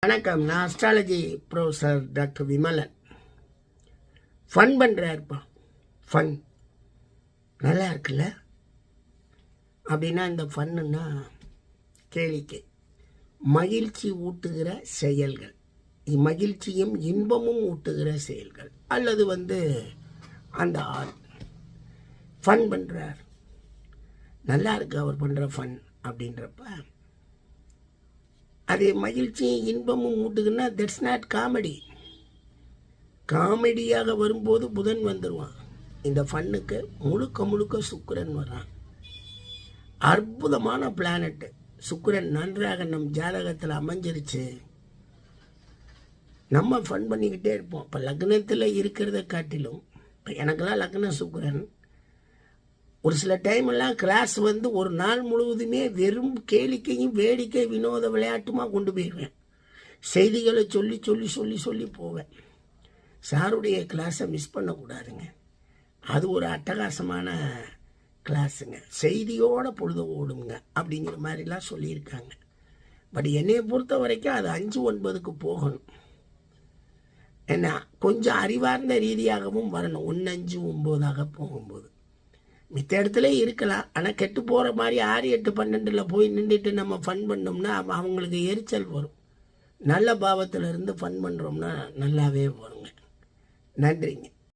வணக்கம். நான் astrology professor doctor Vimalan. Fun பண்ணுறாருப்பா. ஃபன் நல்லா இருக்குல்ல? அப்படின்னா இந்த ஃபன்னுன்னா கேளிக்கை, மகிழ்ச்சி ஊட்டுகிற செயல்கள், மகிழ்ச்சியும் இன்பமும் ஊட்டுகிற செயல்கள், அல்லது அந்த ஆள் ஃபன் பண்ணுறார், நல்லா இருக்கு அவர் பண்ணுற ஃபன் அப்படின்றப்ப அது மகிழ்ச்சியும் இன்பமும் ஊட்டுக்குன்னா தட்ஸ் நாட் காமெடி. காமெடியாக வரும்போது புதன் வந்துடுவான். இந்த ஃபன்னுக்கு முழுக்க சுக்கிரன் வர்றான். அற்புதமான பிளானட்டு சுக்கிரன் நன்றாக நம் ஜாதகத்தில் அமைஞ்சிருச்சு. நம்ம ஃபன் பண்ணிக்கிட்டே இருப்போம். இப்போ லக்னத்தில் இருக்கிறத காட்டிலும், இப்போ எனக்கெல்லாம் லக்னம் சுக்கிரன், ஒரு சில டைமெல்லாம் கிளாஸ் ஒரு நாள் முழுவதுமே வெறும் கேளிக்கையும் வேடிக்கை வினோத விளையாட்டுமாக கொண்டு போயிடுவேன். செய்திகளை சொல்லி சொல்லி சொல்லி சொல்லி போவேன். சாருடைய கிளாஸை மிஸ் பண்ணக்கூடாதுங்க. அது ஒரு அட்டகாசமான கிளாஸுங்க. செய்தியோட பொழுது ஓடுங்க அப்படிங்கிற மாதிரிலாம் சொல்லியிருக்காங்க. பட் என்னையை பொறுத்த வரைக்கும் அது 5-9க்கு போகணும். ஏன்னா கொஞ்சம் அறிவார்ந்த ரீதியாகவும் வரணும். 1-5-9 போகும்போது மித்த இடத்துல இருக்கலாம். ஆனால் கெட்டு போகிற மாதிரி 6-8-12 போய் நின்றுட்டு நம்ம ஃபன் பண்ணோம்னா அவங்களுக்கு எரிச்சல் வரும். நல்ல பாவத்தில் இருந்து ஃபன் பண்ணுறோம்னா நல்லாவே வருங்க. நன்றிங்க.